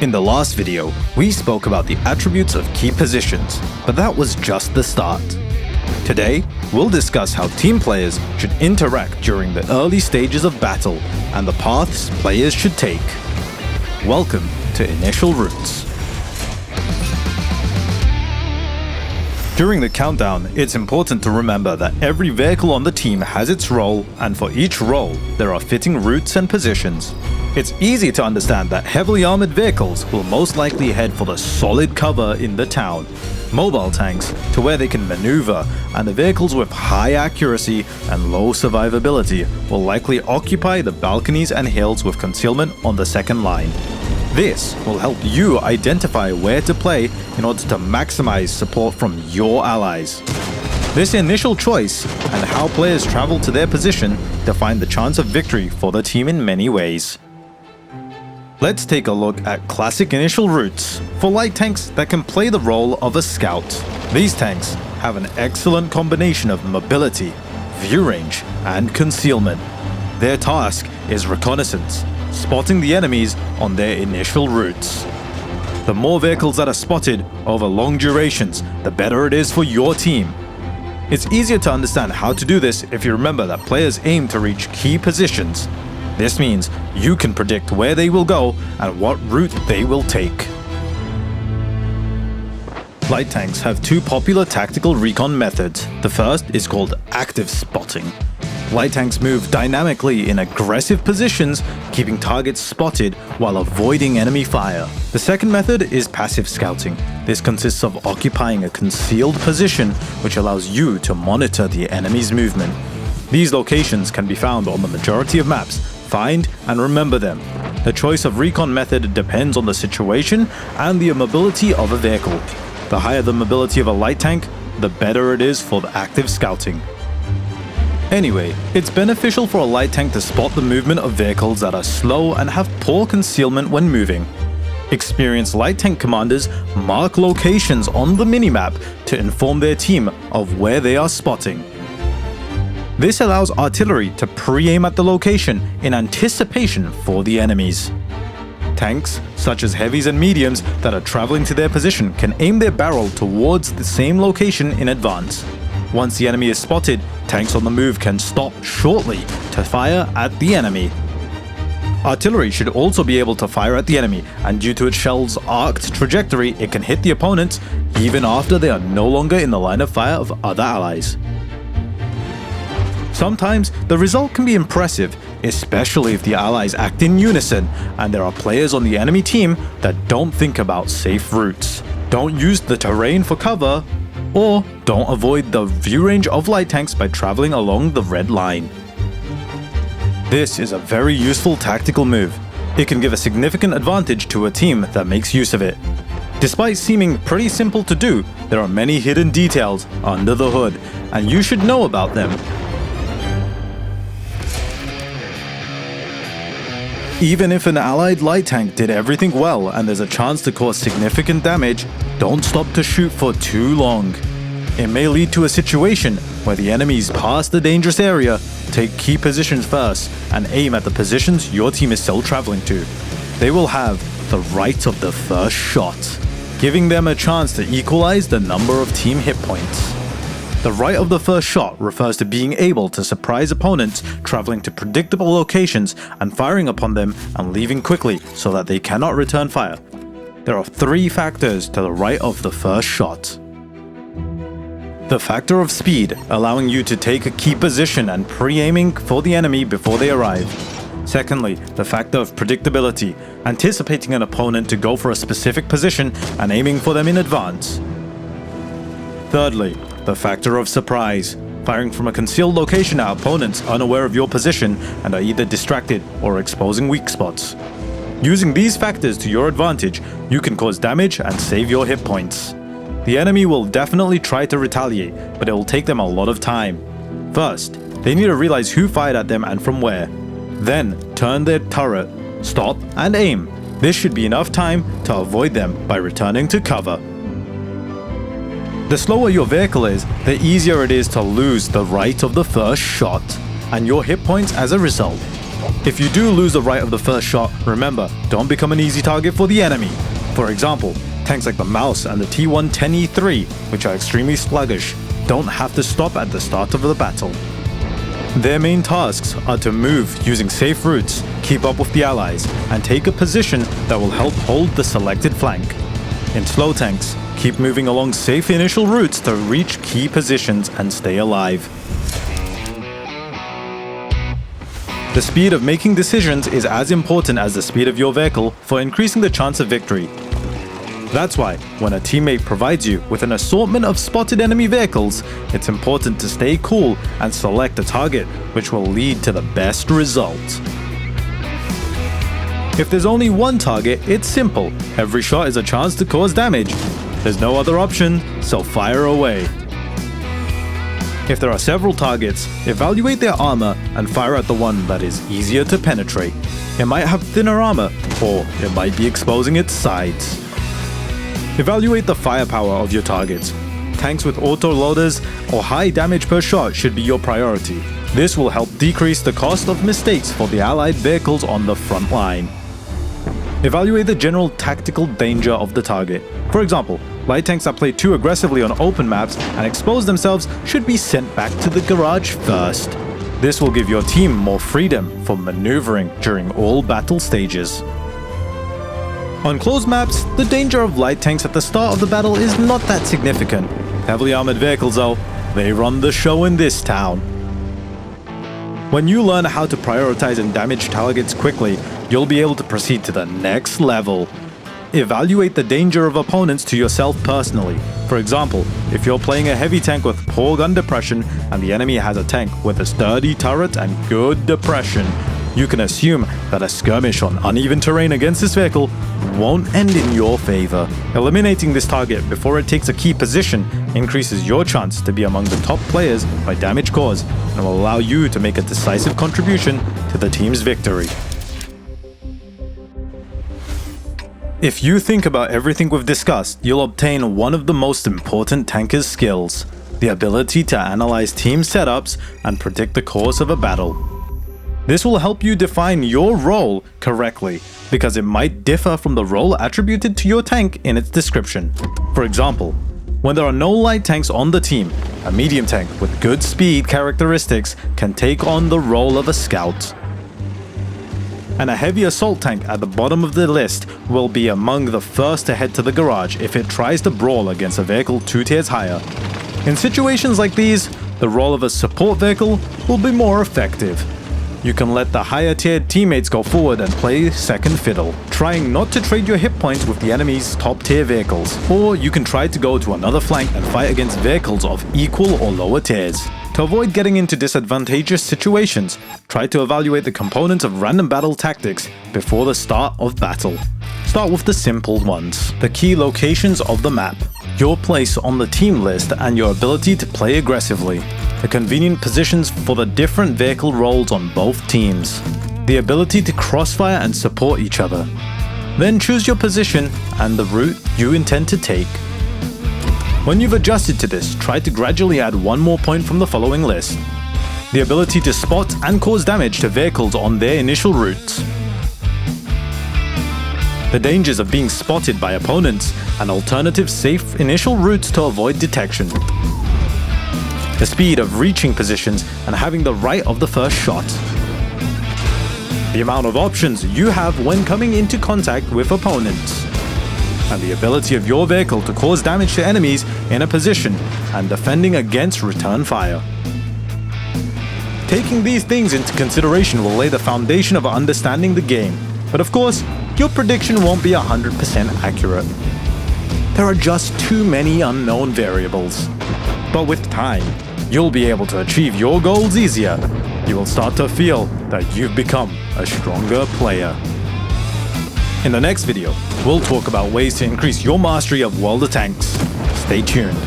In the last video, we spoke about the attributes of key positions, but that was just the start. Today, we'll discuss how team players should interact during the early stages of battle and the paths players should take. Welcome to Initial Routes. During the countdown, it's important to remember that every vehicle on the team has its role, and for each role, there are fitting routes and positions. It's easy to understand that heavily armored vehicles will most likely head for the solid cover in the town, mobile tanks to where they can maneuver, and the vehicles with high accuracy and low survivability will likely occupy the balconies and hills with concealment on the second line. This will help you identify where to play in order to maximize support from your allies. This initial choice and how players travel to their position define the chance of victory for the team in many ways. Let's take a look at classic initial routes for light tanks that can play the role of a scout. These tanks have an excellent combination of mobility, view range, and concealment. Their task is reconnaissance, spotting the enemies on their initial routes. The more vehicles that are spotted over long durations, the better it is for your team. It's easier to understand how to do this if you remember that players aim to reach key positions. This means you can predict where they will go and what route they will take. Light tanks have two popular tactical recon methods. The first is called active spotting. Light tanks move dynamically in aggressive positions, keeping targets spotted while avoiding enemy fire. The second method is passive scouting. This consists of occupying a concealed position, which allows you to monitor the enemy's movement. These locations can be found on the majority of maps. Find and remember them. The choice of recon method depends on the situation and the mobility of a vehicle. The higher the mobility of a light tank, the better it is for the active scouting. Anyway, it's beneficial for a light tank to spot the movement of vehicles that are slow and have poor concealment when moving. Experienced light tank commanders mark locations on the minimap to inform their team of where they are spotting. This allows artillery to pre-aim at the location in anticipation for the enemies. Tanks, such as heavies and mediums that are traveling to their position, can aim their barrel towards the same location in advance. Once the enemy is spotted, tanks on the move can stop shortly to fire at the enemy. Artillery should also be able to fire at the enemy, and due to its shell's arced trajectory, it can hit the opponents even after they are no longer in the line of fire of other allies. Sometimes the result can be impressive, especially if the allies act in unison and there are players on the enemy team that don't think about safe routes, don't use the terrain for cover, or don't avoid the view range of light tanks by traveling along the red line. This is a very useful tactical move. It can give a significant advantage to a team that makes use of it. Despite seeming pretty simple to do, there are many hidden details under the hood, and you should know about them. Even if an allied light tank did everything well and there's a chance to cause significant damage, don't stop to shoot for too long. It may lead to a situation where the enemies pass the dangerous area, take key positions first, and aim at the positions your team is still traveling to. They will have the right of the first shot, giving them a chance to equalize the number of team hit points. The right of the first shot refers to being able to surprise opponents traveling to predictable locations and firing upon them and leaving quickly so that they cannot return fire. There are three factors to the right of the first shot. The factor of speed, allowing you to take a key position and pre-aiming for the enemy before they arrive. Secondly, the factor of predictability, anticipating an opponent to go for a specific position and aiming for them in advance. Thirdly, the factor of surprise, firing from a concealed location at opponents unaware of your position and are either distracted or exposing weak spots. Using these factors to your advantage, you can cause damage and save your hit points. The enemy will definitely try to retaliate, but it will take them a lot of time. First, they need to realize who fired at them and from where. Then, turn their turret, stop, and aim. This should be enough time to avoid them by returning to cover. The slower your vehicle is, the easier it is to lose the right of the first shot, and your hit points as a result. If you do lose the right of the first shot, remember, don't become an easy target for the enemy. For example, tanks like the Maus and the T110E3, which are extremely sluggish, don't have to stop at the start of the battle. Their main tasks are to move using safe routes, keep up with the allies, and take a position that will help hold the selected flank. In slow tanks, keep moving along safe initial routes to reach key positions and stay alive. The speed of making decisions is as important as the speed of your vehicle for increasing the chance of victory. That's why, when a teammate provides you with an assortment of spotted enemy vehicles, it's important to stay cool and select a target which will lead to the best result. If there's only one target, it's simple. Every shot is a chance to cause damage. There's no other option, so fire away. If there are several targets, evaluate their armor and fire at the one that is easier to penetrate. It might have thinner armor, or it might be exposing its sides. Evaluate the firepower of your targets. Tanks with auto-loaders or high damage per shot should be your priority. This will help decrease the cost of mistakes for the allied vehicles on the front line. Evaluate the general tactical danger of the target. For example, light tanks that play too aggressively on open maps and expose themselves should be sent back to the garage first. This will give your team more freedom for maneuvering during all battle stages. On closed maps, the danger of light tanks at the start of the battle is not that significant. Heavily armored vehicles though, they run the show in this town. When you learn how to prioritize and damage targets quickly, you'll be able to proceed to the next level. Evaluate the danger of opponents to yourself personally. For example, if you're playing a heavy tank with poor gun depression and the enemy has a tank with a sturdy turret and good depression, you can assume that a skirmish on uneven terrain against this vehicle won't end in your favor. Eliminating this target before it takes a key position increases your chance to be among the top players by damage caused and will allow you to make a decisive contribution to the team's victory. If you think about everything we've discussed, you'll obtain one of the most important tanker's skills: the ability to analyze team setups and predict the course of a battle. This will help you define your role correctly, because it might differ from the role attributed to your tank in its description. For example, when there are no light tanks on the team, a medium tank with good speed characteristics can take on the role of a scout. And a heavy assault tank at the bottom of the list will be among the first to head to the garage if it tries to brawl against a vehicle 2 tiers higher. In situations like these, the role of a support vehicle will be more effective. You can let the higher tiered teammates go forward and play second fiddle, trying not to trade your hit points with the enemy's top tier vehicles. Or you can try to go to another flank and fight against vehicles of equal or lower tiers. To avoid getting into disadvantageous situations, try to evaluate the components of random battle tactics before the start of battle. Start with the simple ones: the key locations of the map, your place on the team list and your ability to play aggressively, the convenient positions for the different vehicle roles on both teams, the ability to crossfire and support each other. Then choose your position and the route you intend to take. When you've adjusted to this, try to gradually add one more point from the following list: the ability to spot and cause damage to vehicles on their initial routes, the dangers of being spotted by opponents and alternative safe initial routes to avoid detection, the speed of reaching positions and having the right of the first shot, the amount of options you have when coming into contact with opponents, and the ability of your vehicle to cause damage to enemies in a position and defending against return fire. Taking these things into consideration will lay the foundation of understanding the game, but of course, your prediction won't be 100% accurate. There are just too many unknown variables. But with time, you'll be able to achieve your goals easier. You will start to feel that you've become a stronger player. In the next video, we'll talk about ways to increase your mastery of World of Tanks. Stay tuned.